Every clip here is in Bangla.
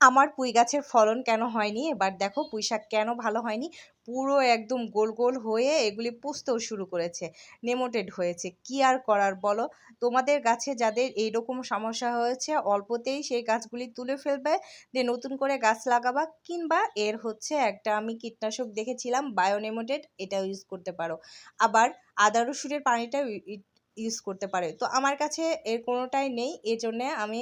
আমার পুঁই গাছের ফলন কেন হয়নি, এবার দেখো পুঁই শাক কেন ভালো হয়নি। পুরো একদম গোল গোল হয়ে এগুলি পুষতেও শুরু করেছে, নেমোটেড হয়েছে। কি আর করার বলো। তোমাদের গাছে যাদের এইরকম সমস্যা হয়েছে অল্পতেই সেই গাছগুলি তুলে ফেলবে, দিয়ে নতুন করে গাছ লাগাবা, কিংবা এর হচ্ছে একটা আমি কীটনাশক দেখেছিলাম বায়োনেমোটেড, এটাও ইউজ করতে পারো। আবার আদা রসুনের পানিটাও ইউজ করতে পারে। তো আমার কাছে এর কোনোটাই নেই, এর জন্যে আমি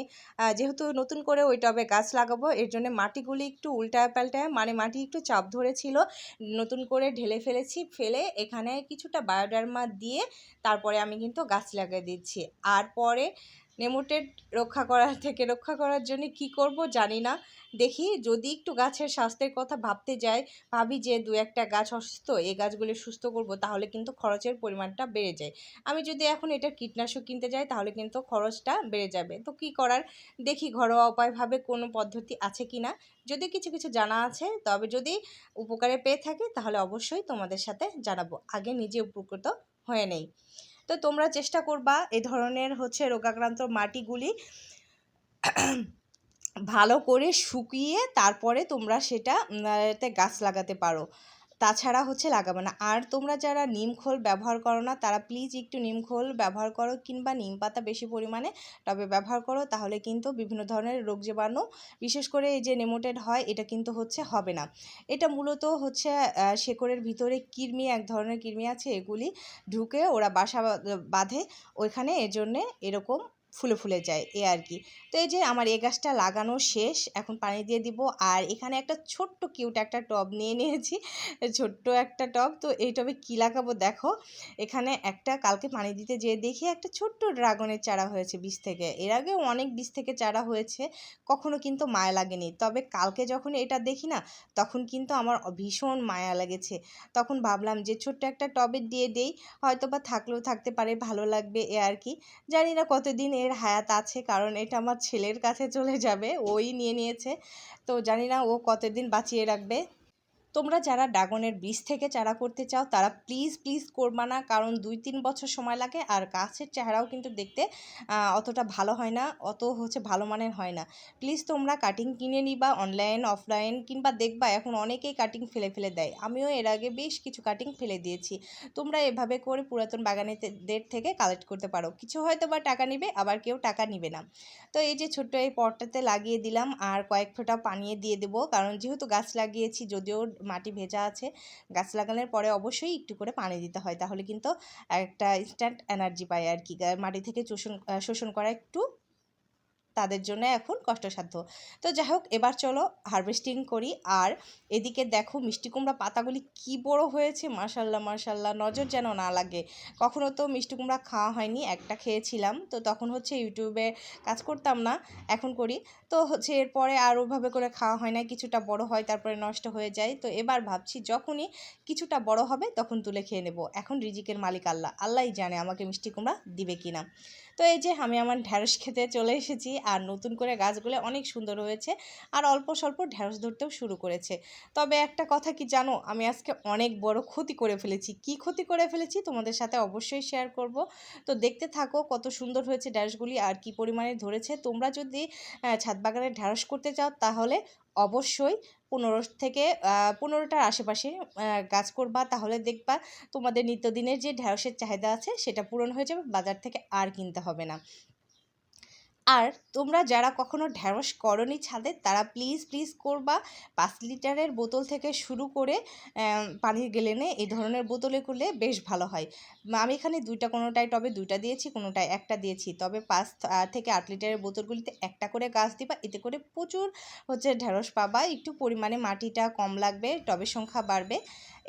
যেহেতু নতুন করে ওই টবে গাছ লাগাবো, এর জন্য মাটিগুলি একটু উল্টায় পাল্টায়, মানে মাটি একটু চাপ ধরেছিল, নতুন করে ঢেলে ফেলেছি। ফেলে এখানে কিছুটা বায়োডার্মা দিয়ে তারপরে আমি কিন্তু গাছ লাগিয়ে দিচ্ছি। আর পরে নেমোটেড রক্ষা করার জন্য কি করব জানি না। দেখি যদি একটু গাছের স্বাস্থ্যের কথা ভাবতে যাই, ভাবি যে দু একটা গাছ অসুস্থ, এই গাছগুলি সুস্থ করব, তাহলে কিন্তু খরচের পরিমাণটা বেড়ে যায়। আমি যদি এখন এটার কীটনাশক কিনতে যাই তাহলে কিন্তু খরচটা বেড়ে যাবে। তো কি করার, দেখি ঘরোয়া উপায়ভাবে কোনো পদ্ধতি আছে কি না। যদি কিছু কিছু জানা আছে, তবে যদি উপকারে পেয়ে থাকি তাহলে অবশ্যই তোমাদের সাথে জানাবো। আগে নিজে উপকৃত হয়ে নেই। তো তোমরা চেষ্টা করবা এই ধরনের হচ্ছে রোগাক্রান্ত মাটিগুলি ভালো করে শুকিয়ে তারপরে তোমরা সেটা তে গাছ লাগাতে পারো। তাছাড়া হচ্ছে লাগাবে না। আর তোমরা যারা নিম খোল ব্যবহার করো না, তারা প্লিজ একটু নিম খোল ব্যবহার করো, কিংবা নিম পাতা বেশি পরিমাণে টবে ব্যবহার করো। তাহলে কিন্তু বিভিন্ন ধরনের রোগ জীবাণু, বিশেষ করে এই যে নেমোটেড হয়, এটা কিন্তু হচ্ছে হবে না। এটা মূলত হচ্ছে শেকড়ের ভিতরে কৃমি, এক ধরনের কৃমি আছে, এগুলি ঢুকে ওরা বাসা বাঁধে ওইখানে, এজন্যে এরকম ফুলে ফুলে যায়, এ আর কি। তো এই যে আমার এই গাছটা লাগানো শেষ, এখন পানি দিয়ে দিব। আর এখানে একটা ছোট্ট কিউট একটা টব নিয়ে নিয়েছি, ছোট্ট একটা টব। তো এই টবে কী লাগাবো দেখো, এখানে একটা কালকে পানি দিতে যেয়ে দেখি একটা ছোট্ট ড্রাগনের চারা হয়েছে বীজ থেকে। এর আগে অনেক বীজ থেকে চারা হয়েছে, কখনো কিন্তু মায়া লাগেনি। তবে কালকে যখন এটা দেখি না, তখন কিন্তু আমার ভীষণ মায়া লেগেছে। তখন ভাবলাম যে ছোট্ট একটা টবে দিয়ে দেই, হয়তো বা থাকলেও থাকতে পারে, ভালো লাগবে, এ আর কি। জানি না কতদিন এর হায়াত আছে, কারণ এটা আমার ছেলের কাছে চলে যাবে, ওই নিয়ে নিয়েছে। তো জানি না ও কতদিন বাঁচিয়ে রাখবে। তোমরা যারা ড্রাগনের বীজ থেকে চারা করতে চাও তারা প্লিজ প্লিজ করবা না, কারণ 2-3 বছর সময় লাগে। আর গাছের চেহারাও কিন্তু দেখতে অতটা ভালো হয় না, অত হচ্ছে ভালো মানের হয় না। প্লিজ তোমরা কাটিং কিনে নিবা, অনলাইন অফলাইন, কিংবা দেখবা এখন অনেকেই কাটিং ফেলে ফেলে দেয়। আমিও এর আগে বেশ কিছু কাটিং ফেলে দিয়েছি। তোমরা এভাবে করে পুরাতন বাগানেদের থেকে কালেক্ট করতে পারো। কিছু হয়তো বা টাকা নিবে, আবার কেউ টাকা নিবে না। তো এই যে ছোট্ট এই পটটাতে লাগিয়ে দিলাম, আর কয়েক ফোঁটা পানি দিয়ে দেবো, কারণ যেহেতু গাছ লাগিয়েছি, যদিও মাটি ভেজা আছে, গাছ লাগানোর পরে অবশ্যই একটু করে পানি দিতে হয়, তাহলে কিন্তু একটা ইনস্ট্যান্ট এনার্জি পায় আর কি। মাটি থেকে শোষণ করা একটু তাদের জন্য এখন কষ্টসাধ্য। তো যাই হোক, এবার চলো হারভেস্টিং করি। আর এদিকে দেখো মিষ্টি কুমড়া পাতাগুলি কি বড় হয়েছে, মাশাল্লাহ মাশাল্লাহ, নজর যেন না লাগে। কখনো তো মিষ্টি কুমড়া খাওয়া হয়নি, একটা খেয়েছিলাম, তো তখন হচ্ছে ইউটিউবে কাজ করতাম না, এখন করি। তো হচ্ছে এরপরে আর ওভাবে করে খাওয়া হয় না, কিছুটা বড় হয় তারপরে নষ্ট হয়ে যায়। তো এবার ভাবছি যখনই কিছুটা বড় হবে তখন তুলে খেয়ে নেব। এখন রিজিকের মালিক আল্লাহ, আল্লাহই জানে আমাকে মিষ্টি কুমড়া দিবে কিনা। তো এই যে আমি আমার ঢ্যাঁড়স খেতে চলে এসেছি, আর নতুন করে গাছগুলো অনেক সুন্দর হয়েছে, আর অল্প স্বল্প ঢ্যাঁড়স ধরতেও শুরু করেছে। তবে একটা কথা কি জানো, আমি আজকে অনেক বড় ক্ষতি করে ফেলেছি। কি ক্ষতি করে ফেলেছি তোমাদের সাথে অবশ্যই শেয়ার করব। তো দেখতে থাকো কত সুন্দর হয়েছে ঢ্যাঁড়সগুলি, আর কি পরিমাণে ধরেছে। তোমরা যদি ছাদ বাগানে ঢ্যাঁড়স করতে চাও তাহলে অবশ্যই 15টার আশেপাশে গাছ করবা, তাহলে দেখবা তোমাদের নিত্যদিনের যে ঢ্যাঁড়সের চাহিদা আছে সেটা পূরণ হয়ে যাবে, বাজার থেকে আর কিনতে হবে না। আর তোমরা যারা কখনো ঢ্যাঁড়স করনি ছাদে, তারা প্লিজ প্লিজ করবা। 5 লিটারের বোতল থেকে শুরু করে পানির গেলেনে এই ধরনের বোতলে করলে বেশ ভালো হয়। আমি এখানে দুইটা, কোনোটায় টবে দুইটা দিয়েছি, কোনোটায় একটা দিয়েছি। তবে 5 থেকে 8 লিটারের বোতলগুলিতে একটা করে গাছ দিবা, এতে করে প্রচুর হচ্ছে ঢ্যাঁড়স পাবা। একটু পরিমাণে মাটিটা কম লাগবে, টবের সংখ্যা বাড়বে,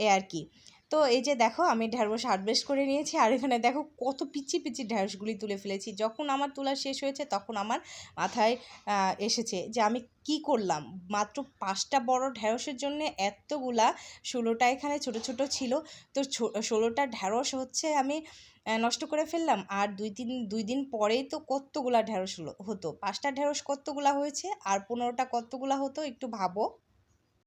এ আর কি। তো এই যে দেখো আমি ঢ্যাঁড়স হারভেস্ট করে নিয়েছি, আর এখানে দেখো কত পিচি পিচি ঢ্যাঁড়সগুলি তুলে ফেলেছি। যখন আমার তোলা শেষ হয়েছে তখন আমার মাথায় এসেছে যে আমি কি করলাম, মাত্র 5টা বড় ঢ্যাঁড়সের জন্য এতগুলা, 16টা এখানে ছোট ছোট ছিল। তো 16টা ঢ্যাঁড়স হচ্ছে আমি নষ্ট করে ফেললাম। আর দুই দিন পরেই তো কতগুলা ঢ্যাঁড়স হতো, 5টা ঢ্যাঁড়স কতগুলা হয়েছে, আর 15টা কতগুলা হতো একটু ভাবো।